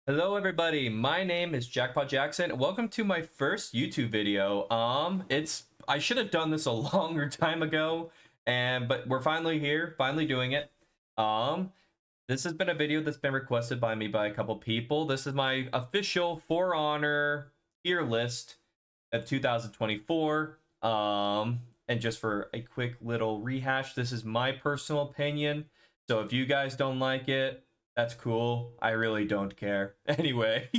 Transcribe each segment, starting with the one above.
Hello everybody, my name is Jackpot Jackson. Welcome to my first YouTube video. I should have done this a longer time ago, but we're finally here, finally doing it. This has been a video that's been requested by me by a couple people. This is my official For Honor tier list of 2024. And just for a quick little rehash, this is my personal opinion. So if you guys don't like it, that's cool. I really don't care. Anyway.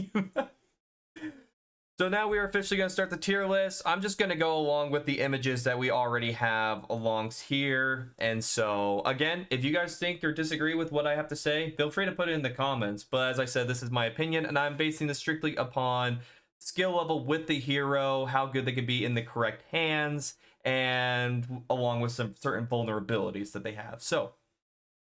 So now we are officially going to start the tier list. I'm just going to go along with the images that we already have along here. And so, again, if you guys think or disagree with what I have to say, feel free to put it in the comments. But as I said, this is my opinion, and I'm basing this strictly upon skill level with the hero, how good they could be in the correct hands, and along with some certain vulnerabilities that they have. So,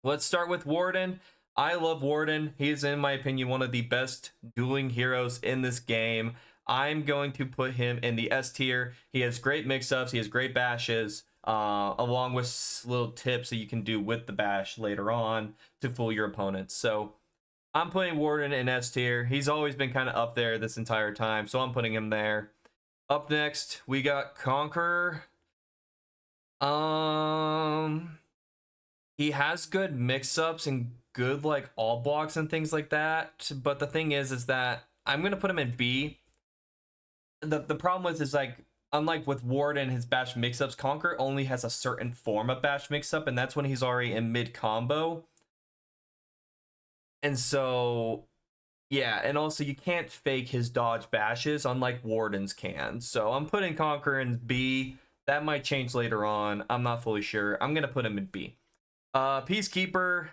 let's start with Warden. I love Warden. He is, in my opinion, one of the best dueling heroes in this game. I'm going to put him in the S tier. He has great mix-ups. He has great bashes, along with little tips that you can do with the bash later on to fool your opponents. So I'm putting Warden in S tier. He's always been kind of up there this entire time, so I'm putting him there. Up next, we got Conqueror. He has good mix-ups and good like all blocks and things like that, but the thing is that I'm gonna put him in B. The problem is like, unlike with Warden, his bash mix-ups, Conqueror only has a certain form of bash mix-up, and that's when he's already in mid combo. And so yeah, and also you can't fake his dodge bashes unlike Wardens can. So I'm putting Conqueror in B. That might change later on, I'm not fully sure. I'm gonna put him in B. Peacekeeper.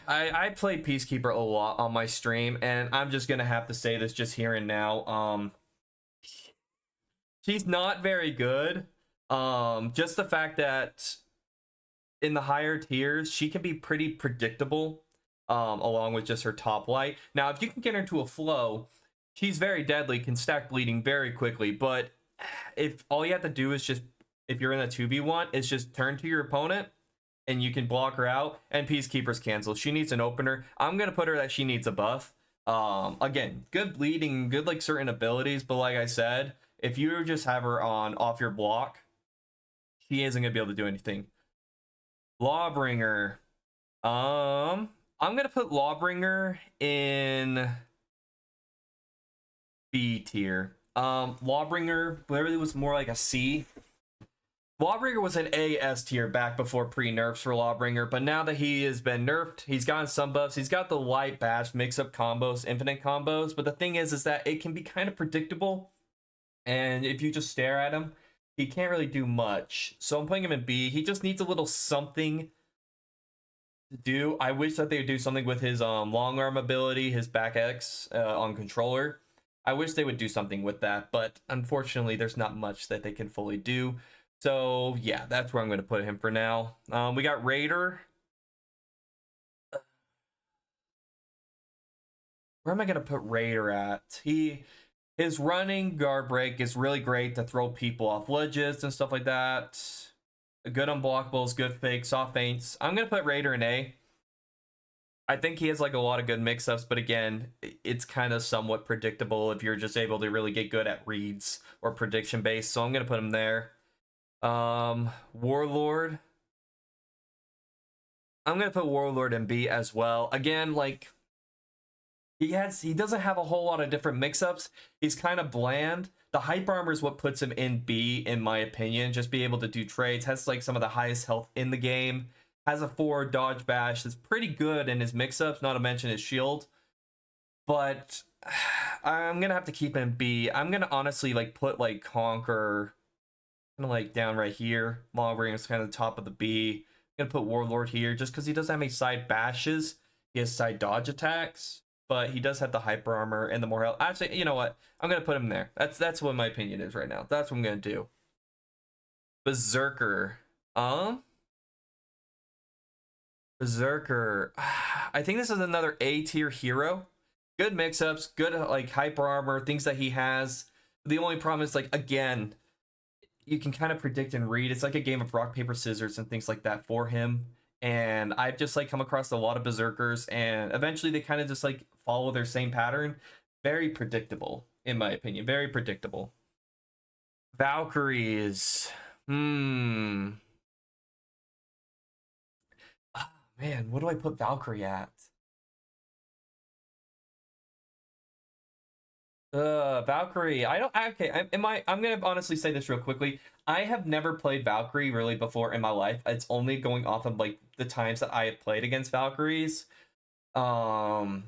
I play Peacekeeper a lot on my stream, and I'm just gonna have to say this just here and now. She's not very good. Just the fact that in the higher tiers, she can be pretty predictable, along with just her top light. Now, if you can get her into a flow, she's very deadly, can stack bleeding very quickly, but if all you have to do is just, if you're in a 2v1, is just turn to your opponent, and you can block her out, and Peacekeeper's cancel. She needs an opener. I'm gonna put her that she needs a buff. Again, good bleeding, good like certain abilities, but like I said, if you just have her on off your block, she isn't gonna be able to do anything. Lawbringer. I'm gonna put Lawbringer in B tier. Lawbringer literally was more like a C. Lawbringer was an A S tier back before pre-nerfs for Lawbringer, but now that he has been nerfed, he's gotten some buffs. He's got the light bash mix-up combos, infinite combos, but the thing is that it can be kind of predictable, and if you just stare at him, he can't really do much. So I'm putting him in B. He just needs a little something to do. I wish that they would do something with his long arm ability, his back X on controller. I wish they would do something with that, but unfortunately, there's not much that they can fully do. So yeah, that's where I'm going to put him for now. We got Raider. Where am I going to put Raider at? His running guard break is really great to throw people off ledges and stuff like that. Good unblockables, good fakes, soft feints. I'm going to put Raider in A. I think he has like a lot of good mix-ups, but again, it's kind of somewhat predictable if you're just able to really get good at reads or prediction based. So I'm going to put him there. Warlord. I'm gonna put Warlord in B as well. Again, like he doesn't have a whole lot of different mix-ups. He's kind of bland. The hyper armor is what puts him in B, in my opinion. Just be able to do trades. Has like some of the highest health in the game. Has a 4 dodge bash that's pretty good in his mix-ups, not to mention his shield. But I'm gonna have to keep him in B. I'm gonna honestly like put like Conqueror like down right here. Lawbringer is kind of the top of the B. I'm gonna put Warlord here just because he doesn't have any side bashes. He has side dodge attacks, but he does have the hyper armor and the more health. Actually, you know what? I'm gonna put him there. That's what my opinion is right now. That's what I'm gonna do. Berserker. Berserker. I think this is another A tier hero. Good mix-ups, good like hyper armor, things that he has. The only problem is like, again, you can kind of predict and read. It's like a game of rock, paper, scissors and things like that for him. and I've just like come across a lot of berserkers, and eventually they kind of just like follow their same pattern. Very predictable, in my opinion. Very predictable. Valkyries. Hmm. Ah, man, what do I put Valkyrie at? Valkyrie. I don't. Okay, I'm gonna honestly say this real quickly. I have never played Valkyrie really before in my life. It's only going off of like the times that I have played against Valkyries. Um,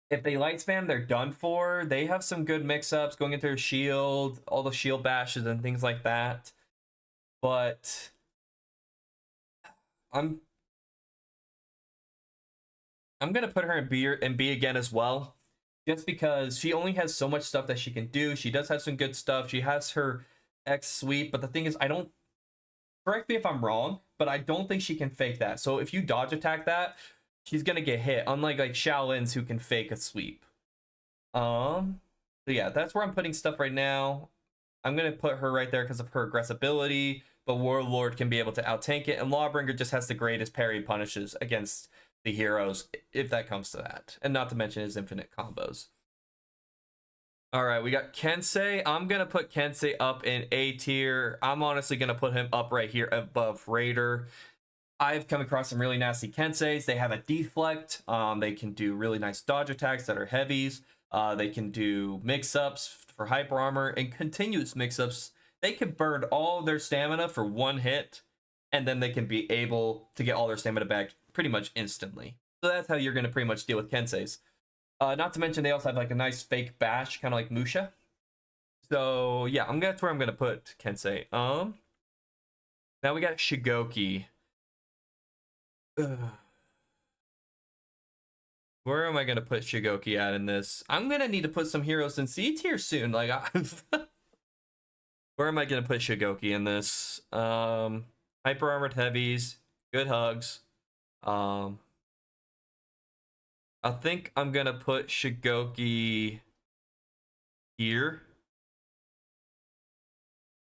if they light spam, they're done for. They have some good mix-ups going into their shield, all the shield bashes and things like that. But I'm I'm gonna put her in B again as well, just because she only has so much stuff that she can do. She does have some good stuff. She has her X sweep, but the thing is, I don't. Correct me if I'm wrong, but I don't think she can fake that. So if you dodge attack that, she's gonna get hit. Unlike like Shaolin's who can fake a sweep. So yeah, that's where I'm putting stuff right now. I'm gonna put her right there because of her aggressibility, but Warlord can be able to out tank it, and Lawbringer just has the greatest parry punishes against the heroes if that comes to that, and not to mention his infinite combos. All right, we got Kensei. I'm gonna put Kensei up in A tier. I'm honestly gonna put him up right here above Raider. I've come across some really nasty Kenseis. They have a deflect. They can do really nice dodge attacks that are heavies. They can do mix-ups for hyper armor and continuous mix-ups. They can burn all of their stamina for one hit, and then they can be able to get all their stamina back pretty much instantly. So that's how you're going to pretty much deal with Kenseis. Not to mention they also have like a nice fake bash, kind of like Musha. So yeah, that's where I'm gonna put Kensei. Now we got Shigoki. Ugh. Where am I gonna put Shigoki at in this? I'm gonna need to put some heroes in C tier soon. Like, where am I gonna put Shigoki in this? Hyper armored heavies, good hugs. Um, I think I'm gonna put Shigoki here,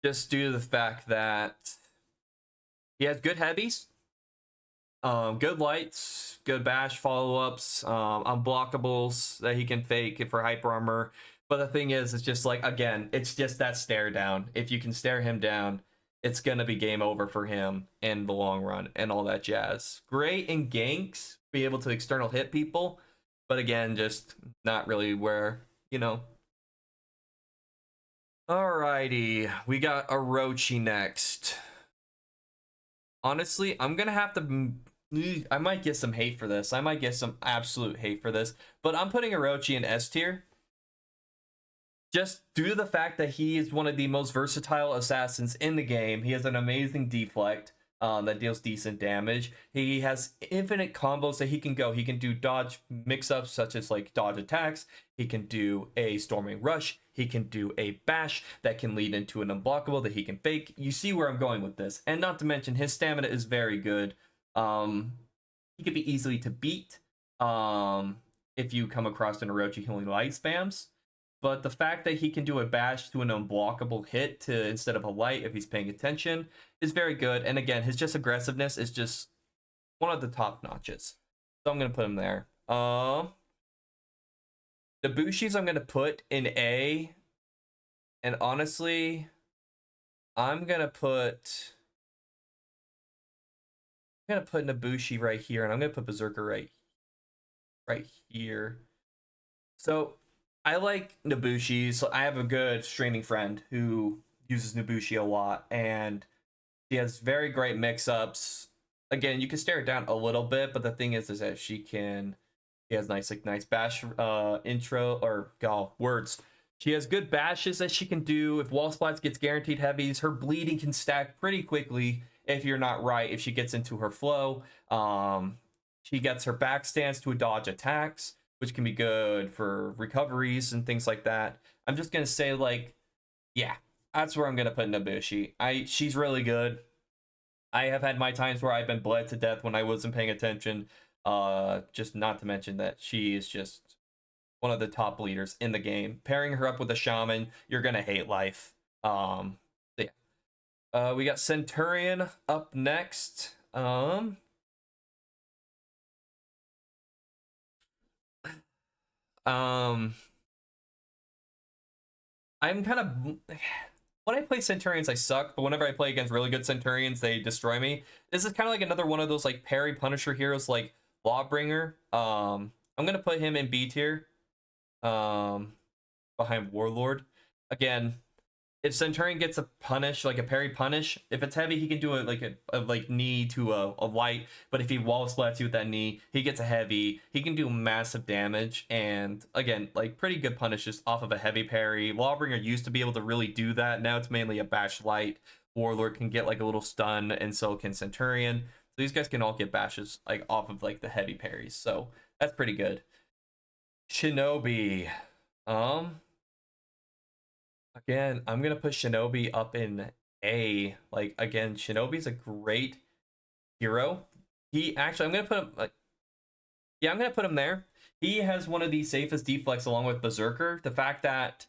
just due to the fact that he has good heavies, good lights, good bash follow-ups, unblockables that he can fake for hyper armor. But the thing is, it's just like, again, it's just that stare down. If you can stare him down, it's gonna be game over for him in the long run and all that jazz. Great in ganks, be able to external hit people, but again, just not really where, you know. Alrighty, we got Orochi next. Honestly, I'm gonna have to. I might get some hate for this. I might get some absolute hate for this, but I'm putting Orochi in S tier just due to the fact that he is one of the most versatile assassins in the game. He has an amazing deflect that deals decent damage. He has infinite combos that he can go. He can do dodge mix-ups such as like dodge attacks. He can do a storming rush. He can do a bash that can lead into an unblockable that he can fake. You see where I'm going with this. And not to mention his stamina is very good. He could be easily to beat if you come across an Orochi who only light spams. But the fact that he can do a bash to an unblockable hit to instead of a light if he's paying attention is very good. And again, his just aggressiveness is just one of the top notches. So I'm gonna put him there. The Bushis I'm gonna put in A. And honestly, I'm gonna put Nabushi right here, and I'm gonna put Berserker right here. So I like Nabushi. So I have a good streaming friend who uses Nabushi a lot, and she has very great mix-ups. Again, you can stare it down a little bit, but the thing is that she has nice bash intro or words. She has good bashes that she can do. If wall splats gets guaranteed heavies, her bleeding can stack pretty quickly if you're not right. If she gets into her flow, she gets her back stance to dodge attacks, which can be good for recoveries and things like that. I'm just gonna say like, yeah, that's where I'm gonna put Nabushi. She's really good. I have had my times where I've been bled to death when I wasn't paying attention. Just not to mention that she is just one of the top leaders in the game. Pairing her up with a shaman, you're gonna hate life. Yeah. We got Centurion up next. Um, I'm kind of when I play Centurions, I suck, but whenever I play against really good Centurions, they destroy me. This is kind of like another one of those like parry Punisher heroes, like Lawbringer. I'm gonna put him in B tier, um, behind Warlord. Again, if Centurion gets a punish, like a parry punish, if it's heavy, he can do a like knee to a light. But if he wall splats you with that knee, he gets a heavy. He can do massive damage, and again, like pretty good punishes off of a heavy parry. Lawbringer used to be able to really do that. Now it's mainly a bash light. Warlord can get like a little stun, and so can Centurion. So these guys can all get bashes like off of like the heavy parries. So that's pretty good. Shinobi. Um, Again, I'm gonna put Shinobi up in A. Like again, Shinobi's a great hero. He actually, I'm gonna put him like, yeah, I'm gonna put him there. He has one of the safest deflects along with Berserker. The fact that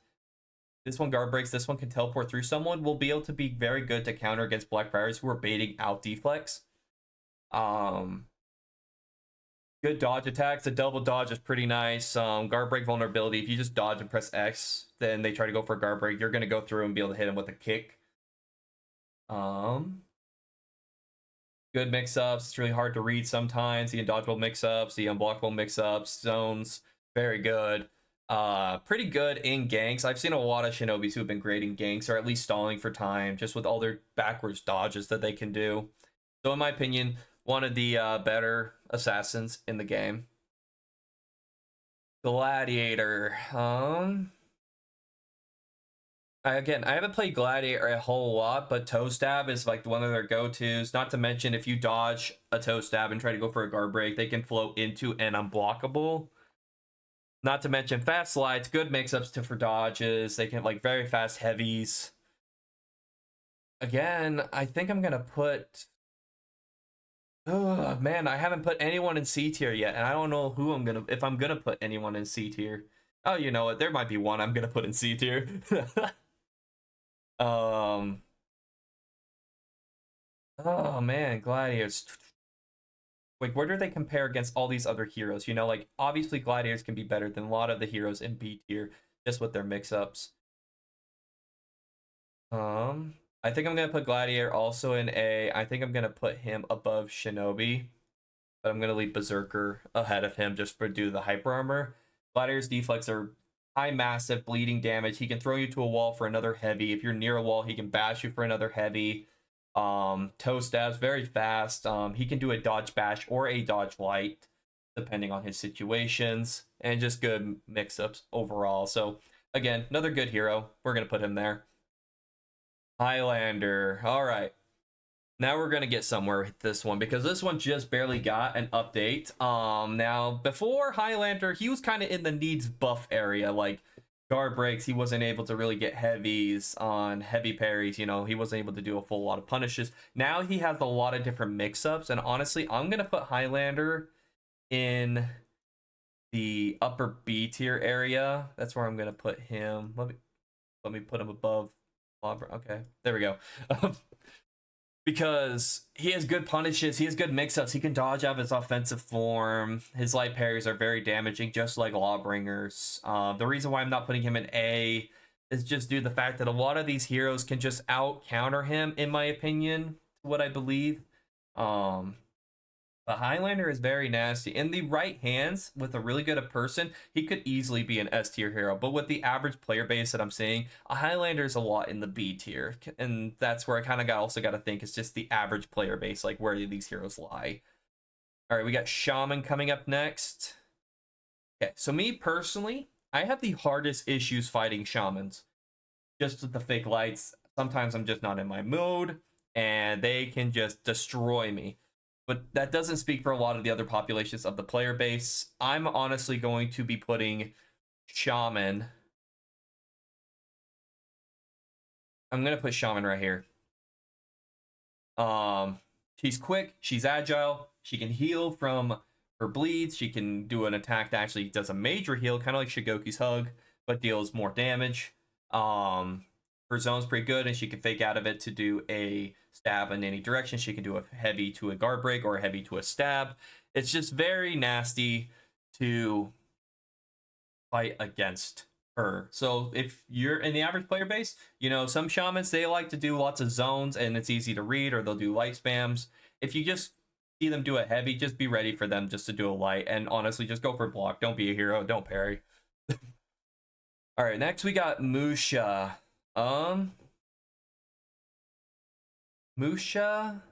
this one guard breaks, this one can teleport through someone, will be able to be very good to counter against Black Friars who are baiting out deflects. Um, Good dodge attacks. The double dodge is pretty nice. Guard break vulnerability. If you just dodge and press X, then they try to go for a guard break. You're gonna go through and be able to hit him with a kick. Um, Good mix-ups. It's really hard to read sometimes. The undodgeable mix-ups, the unblockable mix-ups, zones, very good. Pretty good in ganks. I've seen a lot of Shinobis who have been great in ganks, or at least stalling for time, just with all their backwards dodges that they can do. So in my opinion, one of the better assassins in the game. Gladiator. I haven't played Gladiator a whole lot, but Toe Stab is like one of their go-tos. Not to mention, if you dodge a Toe Stab and try to go for a guard break, they can float into an unblockable. Not to mention fast slides, good mix-ups to for dodges. They can like very fast heavies. Again, I think I'm gonna put. Oh man, I haven't put anyone in C tier yet, and I don't know who I'm gonna if I'm gonna put anyone in C tier. Oh, you know what? There might be one I'm gonna put in C tier. um. Oh man, Gladiators. Like, where do they compare against all these other heroes? You know, like obviously Gladiators can be better than a lot of the heroes in B tier, just with their mix-ups. I think I'm gonna put Gladiator also in A. I think I'm gonna put him above Shinobi, but I'm gonna leave Berserker ahead of him just for due to the hyper armor. Gladiator's deflects are high massive bleeding damage. He can throw you to a wall for another heavy. If you're near a wall, he can bash you for another heavy. Toe stabs very fast. He can do a dodge bash or a dodge light, depending on his situations, and just good mix-ups overall. So again, another good hero. We're gonna put him there. Highlander. All right. Now we're gonna get somewhere with this one because this one just barely got an update. Now before Highlander, he was kind of in the needs buff area, like guard breaks. He wasn't able to really get heavies on heavy parries. You know, he wasn't able to do a full lot of punishes. Now he has a lot of different mix-ups, and honestly, I'm gonna put Highlander in the upper B tier area. That's where I'm gonna put him. Let me put him above. Okay, there we go. Because he has good punishes, he has good mix-ups, he can dodge out of his offensive form. His light parries are very damaging, just like Lawbringers. The reason why I'm not putting him in A is just due to the fact that a lot of these heroes can just out-counter him, in my opinion, what I believe. The Highlander is very nasty. In the right hands, with a really good person, he could easily be an S tier hero. But with the average player base that I'm seeing, a Highlander is a lot in the B tier. And that's where I kind of also got to think it's just the average player base, like where do these heroes lie? All right, we got Shaman coming up next. Okay, so me personally, I have the hardest issues fighting Shamans. Just with the fake lights, sometimes I'm just not in my mood, and they can just destroy me. But that doesn't speak for a lot of the other populations of the player base. I'm honestly going to be putting Shaman. I'm going to put Shaman right here. She's quick, she's agile, she can heal from her bleeds, she can do an attack that actually does a major heal, kind of like Shigoki's Hug, but deals more damage. Her zone's pretty good, and she can fake out of it to do a stab in any direction. She can do a heavy to a guard break or a heavy to a stab. It's just very nasty to fight against her. So if you're in the average player base, you know, some shamans, they like to do lots of zones and it's easy to read, or they'll do light spams. If you just see them do a heavy, just be ready for them just to do a light, and honestly just go for block. Don't be a hero, don't parry. All right, next we got Musha. Musha,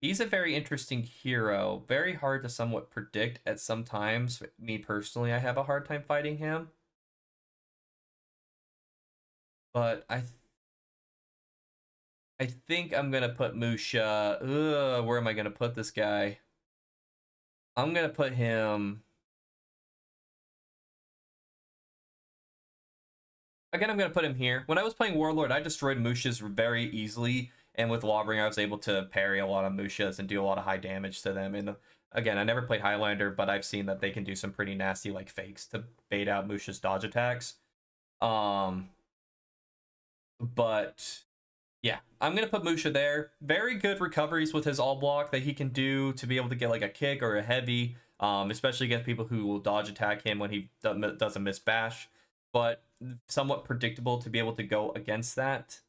he's a very interesting hero. Very hard to somewhat predict at some times. Me personally, I have a hard time fighting him. But I think I'm gonna put Musha. Ugh, where am I gonna put this guy? I'm gonna put him. Again, I'm gonna put him here. When I was playing Warlord, I destroyed Mushas very easily, and with Lawbringer, I was able to parry a lot of Mushas and do a lot of high damage to them. And again, I never played Highlander, but I've seen that they can do some pretty nasty like fakes to bait out Musha's dodge attacks. But yeah, I'm gonna put Musha there. Very good recoveries with his all block that he can do to be able to get like a kick or a heavy, especially against people who will dodge attack him when he doesn't miss bash. But somewhat predictable to be able to go against that.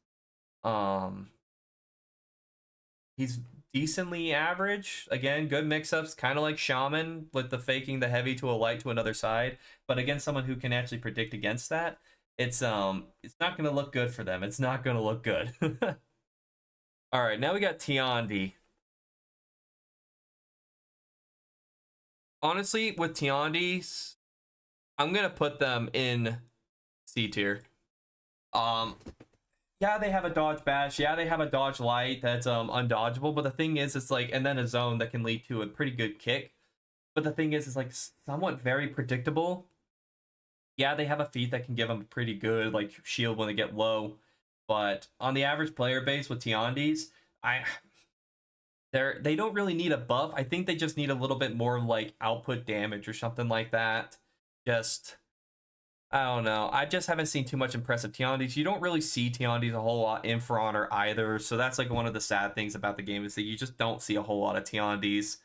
He's decently average. Again, good mix-ups, kind of like Shaman with the faking the heavy to a light to another side. But against someone who can actually predict against that, it's not going to look good for them. It's not going to look good. All right, now we got Tiandi. Honestly, with Tiandi's, I'm going to put them in C tier. Yeah, they have a dodge bash. Yeah, they have a dodge light that's undodgeable. But the thing is, it's like, and then a zone that can lead to a pretty good kick. But the thing is, it's like somewhat very predictable. Yeah, they have a feat that can give them pretty good like shield when they get low. But on the average player base with Tiandi's, they don't really need a buff. I think they just need a little bit more like output damage or something like that. Just, I don't know. I just haven't seen too much impressive Tiandis. You don't really see Tiandis a whole lot in For Honor either. So that's like one of the sad things about the game is that you just don't see a whole lot of Tiandis.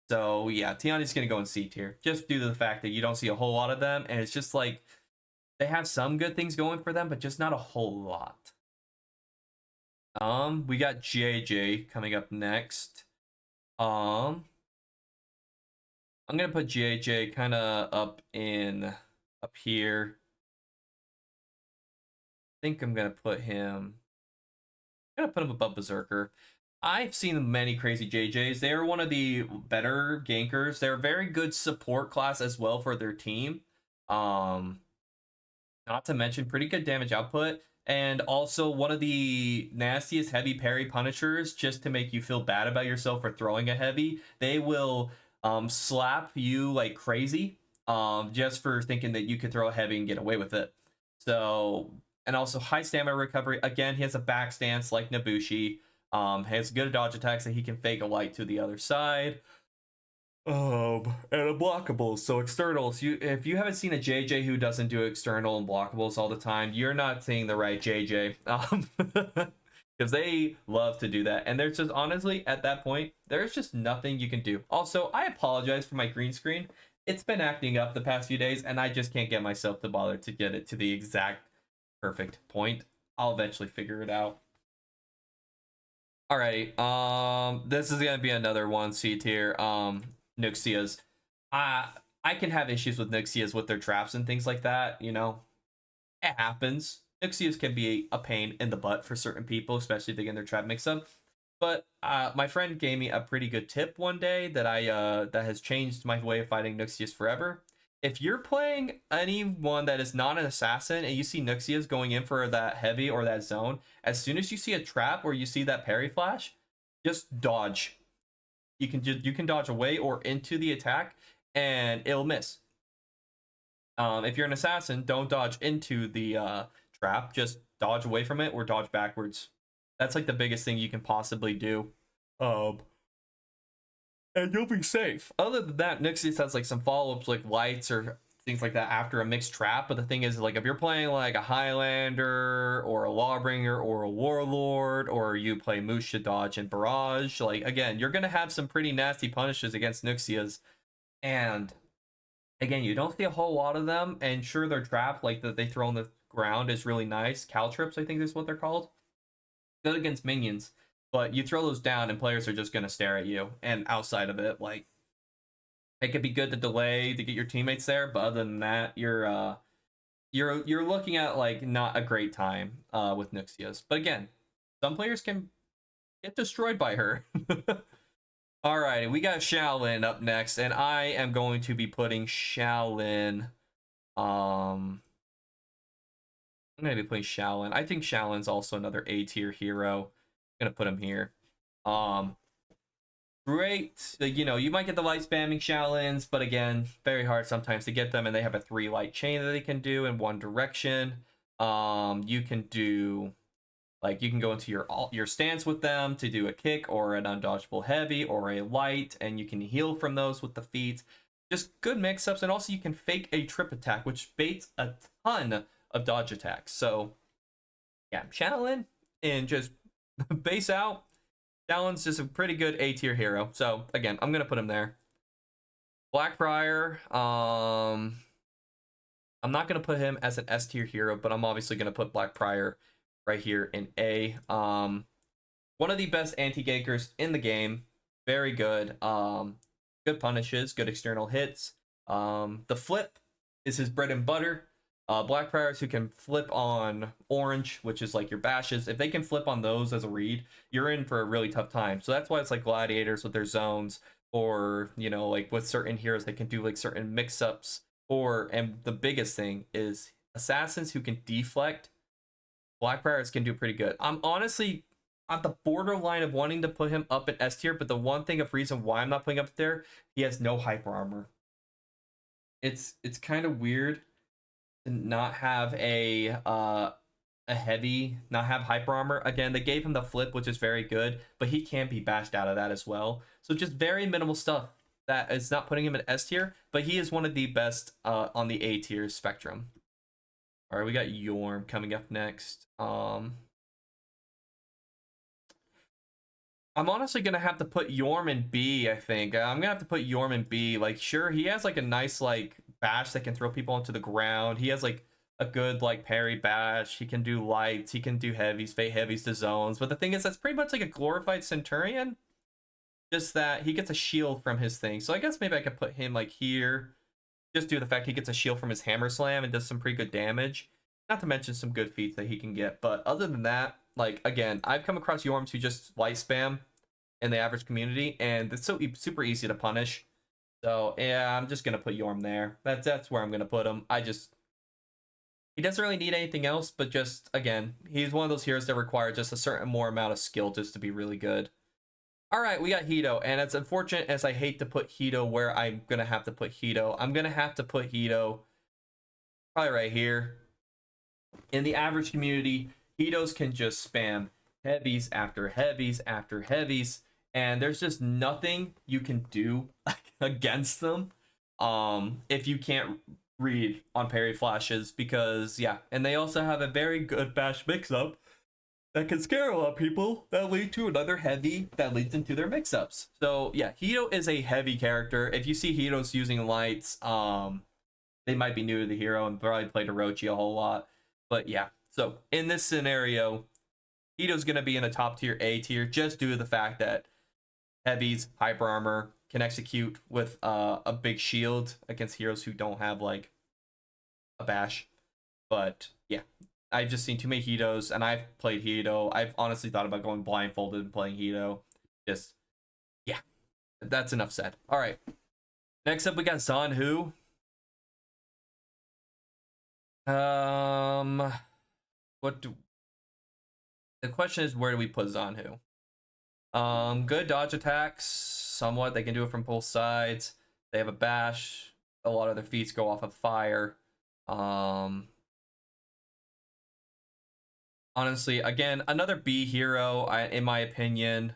So yeah, Tiandi's gonna go in C tier just due to the fact that you don't see a whole lot of them, and it's just like they have some good things going for them, but just not a whole lot. We got JJ coming up next. I'm gonna put JJ kind of up here. I think I'm gonna put him. I'm gonna put him above Berserker. I've seen many crazy JJs. They are one of the better gankers. They're a very good support class as well for their team. Not to mention pretty good damage output, and also one of the nastiest heavy parry punishers just to make you feel bad about yourself for throwing a heavy. They will slap you like crazy just for thinking that you could throw a heavy and get away with it. So, and also high stamina recovery. Again, he has a back stance like Nobushi. Has good dodge attacks that he can fake a light to the other side. And unblockables. So externals. If you haven't seen a JJ who doesn't do external and blockables all the time, you're not seeing the right JJ. Because they love to do that. And there's just honestly at that point, there's just nothing you can do. Also, I apologize for my green screen. It's been acting up the past few days, and I just can't get myself to bother to get it to the exact perfect point. I'll eventually figure it out. Alrighty, this is gonna be another 1C tier. Nyxias. I can have issues with Nyxias with their traps and things like that, you know. It happens. Nyxias can be a pain in the butt for certain people, especially if they get their trap mix up. But my friend gave me a pretty good tip one day that that has changed my way of fighting Nyxias forever. If you're playing anyone that is not an assassin and you see Nyxias going in for that heavy or that zone, as soon as you see a trap or you see that parry flash, just dodge. You can dodge away or into the attack and it'll miss. If you're an assassin, don't dodge into the trap, just dodge away from it or dodge backwards. That's like the biggest thing you can possibly do. And you'll be safe. Other than that, Nyxias has like some follow-ups like lights or things like that after a mixed trap. But the thing is, like if you're playing like a Highlander or a Lawbringer or a Warlord, or you play Musha Dodge and Barrage, like again, you're gonna have some pretty nasty punishes against Nyxias. And Again, you don't see a whole lot of them, and sure, their trap, like that they throw on the ground, is really nice. Caltrips, I think is what they're called. Good against minions, but you throw those down, and players are just gonna stare at you. And outside of it, like it could be good to delay to get your teammates there, but other than that, you're looking at like not a great time with Nuxia's. But again, some players can get destroyed by her. Alrighty, we got Shaolin up next, and I am going to be putting Shaolin. I'm gonna be putting Shaolin. I think Shaolin's also another A tier hero. I'm gonna put him here. Um, Great. You might get the light spamming Shaolins, but again, very hard sometimes to get them, and they have a 3 light chain that they can do in one direction. You can do like you can go into your stance with them to do a kick or an undodgeable heavy or a light, and you can heal from those with the feet. Just good mix-ups, and also you can fake a trip attack, which baits a ton of dodge attacks. So yeah, Shaolin and just base out. Shaolin's just a pretty good A tier hero. So again, I'm gonna put him there. Blackbriar, I'm not gonna put him as an S tier hero, but I'm obviously gonna put Blackbriar right here in A. One of the best anti-gankers in the game. Very good. Good punishes, good external hits. The flip is his bread and butter. Blackbriars who can flip on orange, which is like your bashes, if they can flip on those as a read, you're in for a really tough time. So that's why it's like gladiators with their zones, or like with certain heroes they can do like certain mix-ups, and the biggest thing is assassins who can deflect. Blackbriars can do pretty good. I'm honestly on the borderline of wanting to put him up in S tier, but the one thing of reason why I'm not putting up there, he has no hyper armor. It's kind of weird to not have a heavy, not have hyper armor. Again, they gave him the flip, which is very good, but he can be bashed out of that as well. So just very minimal stuff that is not putting him in S tier, but he is one of the best on the A tier spectrum. All right, we got Yorm coming up next. I'm honestly gonna have to put Yorm in B. I think I'm gonna have to put Yorm in B. Like, sure, he has like a nice like bash that can throw people onto the ground. He has like a good like parry bash. He can do lights. He can do heavies, fade heavies to zones. But the thing is, that's pretty much like a glorified Centurion. Just that he gets a shield from his thing. So I guess maybe I could put him like here. Just due to the fact he gets a shield from his hammer slam and does some pretty good damage. Not to mention some good feats that he can get. But other than that, like again, I've come across Yorms who just light spam in the average community, and it's so super easy to punish. So yeah, I'm just gonna put Yorm there. That's where I'm gonna put him. He doesn't really need anything else, but just again, he's one of those heroes that require just a certain more amount of skill just to be really good. All right, we got Hito, and as unfortunate as I hate to put Hito where I'm gonna have to put Hito, I'm gonna have to put Hito probably right here. In the average community, Hitos can just spam heavies after heavies after heavies, and there's just nothing you can do against them if you can't read on parry flashes, because yeah, and they also have a very good bash mix-up that can scare a lot of people that lead to another heavy that leads into their mix-ups. So yeah, Hito is a heavy character. If you see Hitos using lights, they might be new to the hero and probably played Orochi a whole lot. But yeah, so in this scenario, Hito's going to be in a top tier A tier just due to the fact that heavies, hyper armor, can execute with a big shield against heroes who don't have like a bash. But yeah, I've just seen too many Hitos, and I've played Hito. I've honestly thought about going blindfolded and playing Hito. Just, yeah, that's enough said. All right. Next up, we got Zanhu. What do the question is, where do we put Zanhu? Good dodge attacks, somewhat. They can do it from both sides. They have a bash. A lot of their feats go off of fire. Honestly, again, another B hero, in my opinion.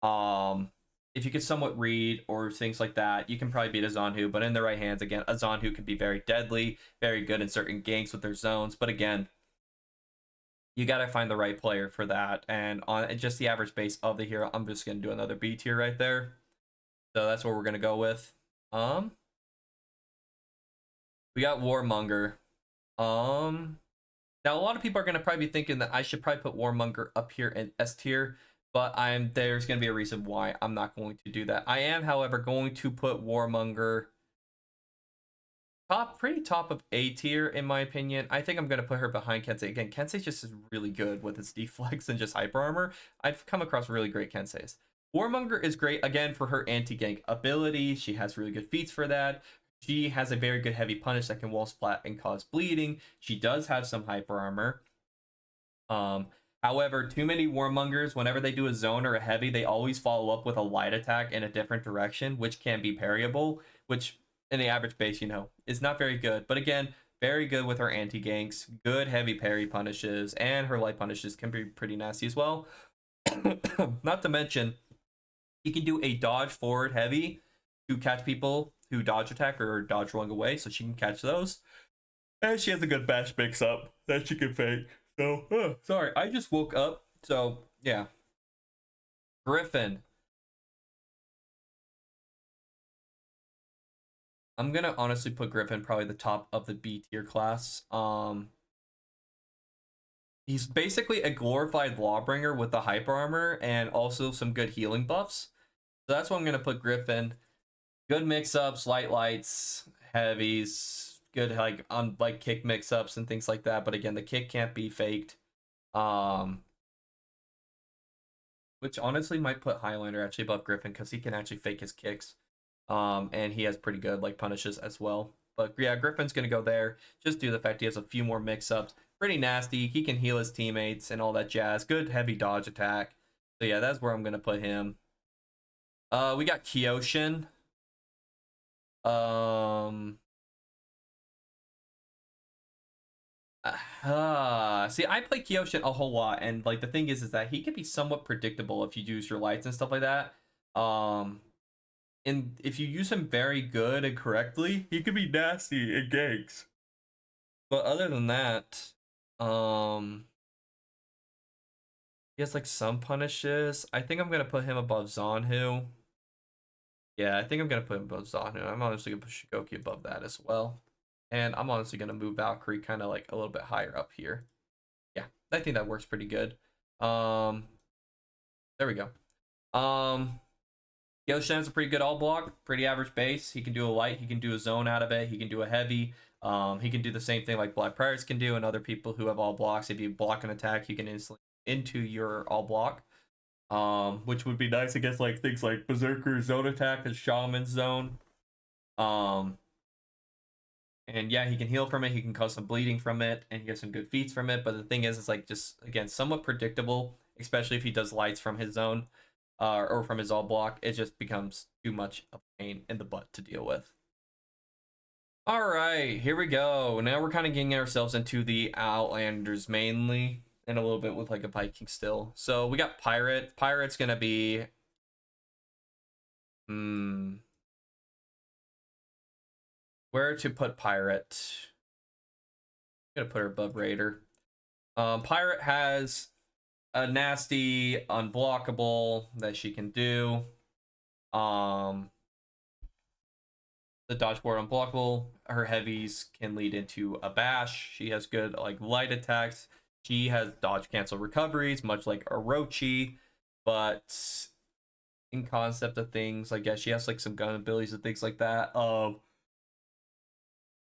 If you could somewhat read or things like that, you can probably beat a Zanhu, but in the right hands, again, a Zanhu can be very deadly, very good in certain ganks with their zones. But again, you gotta find the right player for that. And on just the average base of the hero, I'm just gonna do another B tier right there. So that's what we're gonna go with. We got Warmonger. Now a lot of people are gonna probably be thinking that I should probably put Warmonger up here in S tier, but there's gonna be a reason why I'm not going to do that. I am, however, going to put Warmonger pretty top of A tier in my opinion. I think I'm gonna put her behind Kensei. Again, Kensei just is really good with its deflex and just hyper armor. I've come across really great Kenseis. Warmonger is great again for her anti-gank ability. She has really good feats for that. She has a very good heavy punish that can wall splat and cause bleeding. She does have some hyper armor. However, too many Warmongers, whenever they do a zone or a heavy, they always follow up with a light attack in a different direction, which can be parryable, which in the average base, you know, is not very good. But again, very good with her anti-ganks, good heavy parry punishes, and her light punishes can be pretty nasty as well. Not to mention, you can do a dodge forward heavy to catch people who dodge attack or dodge rolling away, so she can catch those. And she has a good bash mix up that she can fake. So, sorry, I just woke up. So, yeah. Griffin. I'm gonna honestly put Griffin probably the top of the B tier class. He's basically a glorified Lawbringer with the hyper armor and also some good healing buffs. So that's why I'm gonna put Griffin. Good mix-ups, lights, heavies, good like kick mix-ups and things like that. But again, the kick can't be faked. Which honestly might put Highlander actually above Griffin because he can actually fake his kicks. And he has pretty good like punishes as well. But yeah, Griffin's gonna go there just due to the fact he has a few more mix-ups. Pretty nasty. He can heal his teammates and all that jazz. Good heavy dodge attack. So yeah, that's where I'm gonna put him. We got Kyoshin. See, I play Kyoshin a whole lot, and like the thing is that he can be somewhat predictable if you use your lights and stuff like that. And if you use him very good and correctly, he can be nasty in ganks. But other than that, he has like some punishes. I think I'm gonna put him above Zanhu. Yeah, I think I'm gonna put him above Zanhu. I'm honestly gonna put Shigoki above that as well. And I'm honestly gonna move Valkyrie kind of like a little bit higher up here. Yeah, I think that works pretty good. There we go. Kyoshin has a pretty good all block, pretty average base. He can do a light, he can do a zone out of it, he can do a heavy. He can do the same thing like Black Pirates can do, and other people who have all blocks. If you block an attack, you can instantly into your all block. Which would be nice against like things like Berserker zone attack and Shaman zone. And yeah, he can heal from it, he can cause some bleeding from it, and he gets some good feats from it. But the thing is, it's like just again somewhat predictable, especially if he does lights from his zone, or from his all block. It just becomes too much of a pain in the butt to deal with. All right, here we go. Now we're kind of getting ourselves into the Outlanders mainly, and a little bit with like a Viking still. So we got Pirate. Pirate's gonna be where to put Pirate? I'm gonna put her above Raider. Pirate has a nasty unblockable that she can do. The dodgeboard unblockable. Her heavies can lead into a bash. She has good like light attacks. She has dodge cancel recoveries, much like Orochi, but in concept of things, I guess she has like some gun abilities and things like that.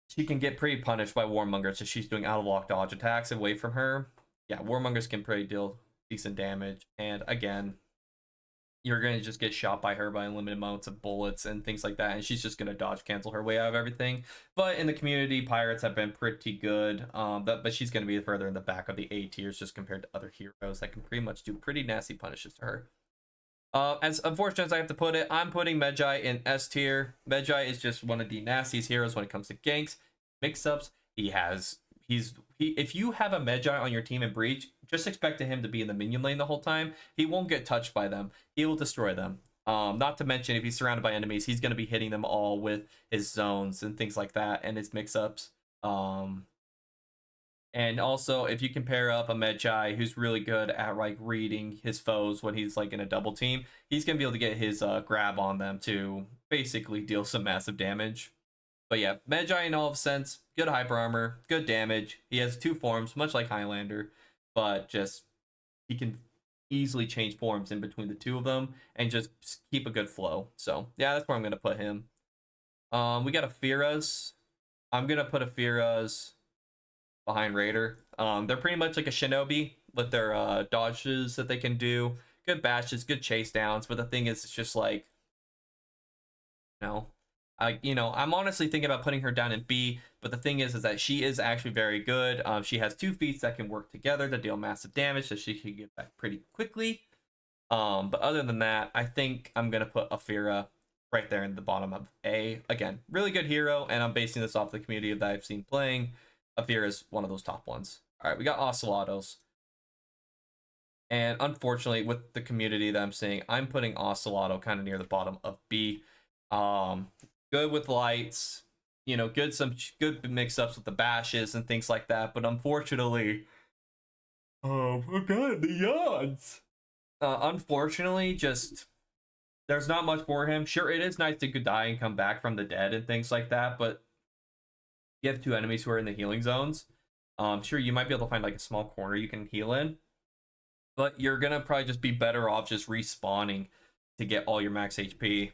She can get pretty punished by Warmongers if she's doing out of lock dodge attacks away from her. Yeah, Warmongers can pretty deal decent damage, and again, you're going to just get shot by her by unlimited amounts of bullets and things like that, and she's just going to dodge cancel her way out of everything. But in the community, Pirates have been pretty good, but she's going to be further in the back of the A tiers just compared to other heroes that can pretty much do pretty nasty punishes to her. As unfortunate as I have to put it, I'm putting Medjay in S tier. Medjay is just one of the nastiest heroes when it comes to ganks, mix-ups. If you have a Medjay on your team in Breach, just expect him to be in the minion lane the whole time. He won't get touched by them. He will destroy them. Not to mention, if he's surrounded by enemies, he's going to be hitting them all with his zones and things like that, and his mix-ups. And also, if you can pair up a Medjay who's really good at like reading his foes when he's like in a double team, he's going to be able to get his grab on them to basically deal some massive damage. But yeah, Magi in all of sense, good hyper armor, good damage. He has 2 forms, much like Highlander, but just he can easily change forms in between the 2 of them and just keep a good flow. So yeah, that's where I'm gonna put him. We got a Firas. I'm gonna put a Firas behind Raider. They're pretty much like a Shinobi with their dodges that they can do, good bashes, good chase downs. But the thing is, it's just like, you know, I'm honestly thinking about putting her down in B. But the thing is that she is actually very good. She has 2 feats that can work together to deal massive damage, so she can get back pretty quickly. But other than that, I think I'm gonna put Afira right there in the bottom of A. Again, really good hero, and I'm basing this off the community that I've seen playing. Afira is one of those top ones. All right, we got Ocelotos. And unfortunately, with the community that I'm seeing, I'm putting Ocelotto kind of near the bottom of B. Good with lights, good mix-ups with the bashes and things like that. But unfortunately, oh my god, the yawns. Unfortunately, just there's not much for him. Sure, it is nice to die and come back from the dead and things like that, but you have 2 enemies who are in the healing zones. Sure, you might be able to find like a small corner you can heal in, but you're gonna probably just be better off just respawning to get all your max HP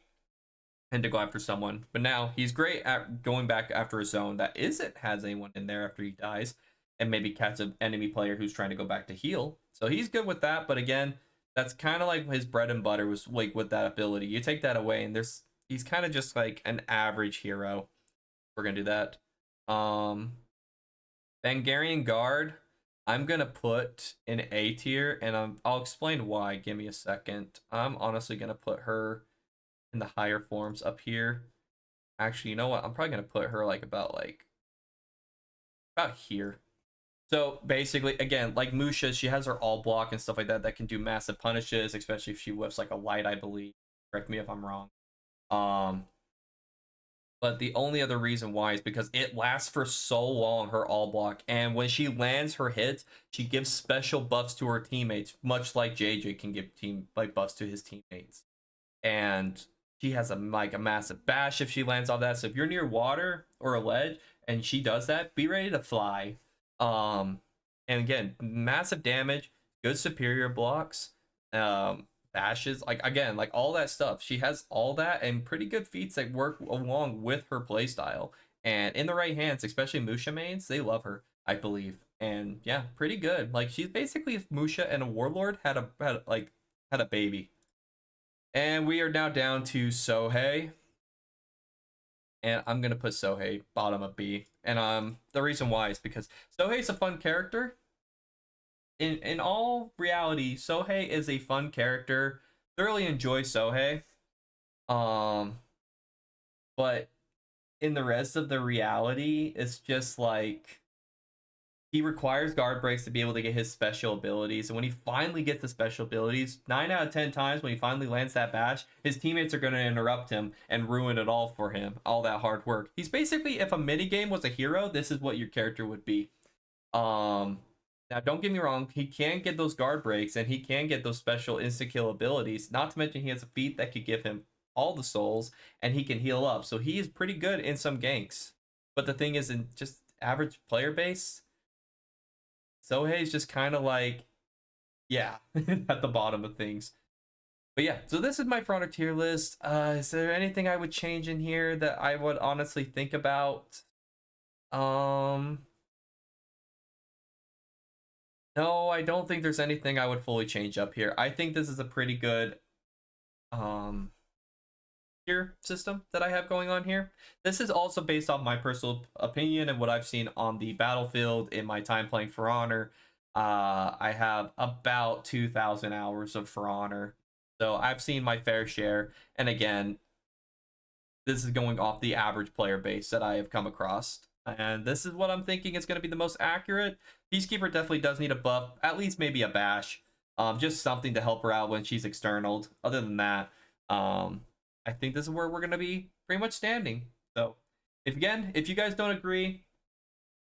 and to go after someone. But now he's great at going back after a zone that has anyone in there after he dies, and maybe catch an enemy player who's trying to go back to heal. So he's good with that. But again, that's kind of like his bread and butter was like with that ability. You take that away, and he's kind of just like an average hero. We're gonna do that. Bangarian Guard, I'm gonna put in A tier, and I'll explain why. Give me a second. I'm honestly gonna put her in the higher forms up here. Actually, you know what? I'm probably gonna put her like about here. So basically, again, like Musha, she has her all block and stuff like that can do massive punishes, especially if she whips like a light, I believe. Correct me if I'm wrong. But the only other reason why is because it lasts for so long, her all block, and when she lands her hits, she gives special buffs to her teammates, much like JJ can give buffs to his teammates. And she has a massive bash if she lands on that. So if you're near water or a ledge and she does that, be ready to fly. And again, massive damage, good superior blocks, bashes, like all that stuff. She has all that and pretty good feats that work along with her playstyle. And in the right hands, especially Musha mains, they love her, I believe. And yeah, pretty good. Like she's basically if Musha and a warlord had a baby. And we are now down to Sohei. And I'm gonna put Sohei bottom of B. And the reason why is because Sohei's a fun character. In all reality, Sohei is a fun character. Thoroughly enjoy Sohei. But in the rest of the reality, it's just like he requires guard breaks to be able to get his special abilities. And when he finally gets the special abilities, 9 out of 10 times when he finally lands that bash, his teammates are going to interrupt him and ruin it all for him. All that hard work. He's basically, if a minigame was a hero, this is what your character would be. Now, don't get me wrong, he can get those guard breaks and he can get those special insta-kill abilities. Not to mention he has a feat that could give him all the souls and he can heal up. So he is pretty good in some ganks. But the thing is, in just average player base, Sohei's just kind of like, yeah, at the bottom of things. But yeah, so this is my For Honor tier list. Is there anything I would change in here that I would honestly think about? No, I don't think there's anything I would fully change up here. I think this is a pretty good tier system that I have going on here. This is also based off my personal opinion and what I've seen on the battlefield in my time playing For Honor. I have about 2,000 hours of For Honor, so I've seen my fair share. And again, this is going off the average player base that I have come across. And this is what I'm thinking is going to be the most accurate. Peacekeeper definitely does need a buff, at least maybe a bash. Just something to help her out when she's externaled. Other than that, I think this is where we're going to be pretty much standing. So, if you guys don't agree,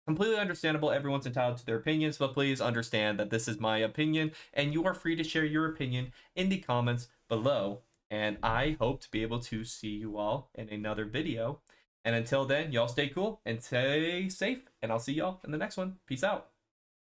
completely understandable. Everyone's entitled to their opinions, but please understand that this is my opinion, and you are free to share your opinion in the comments below. And I hope to be able to see you all in another video. And until then, y'all stay cool and stay safe. And I'll see y'all in the next one. Peace out.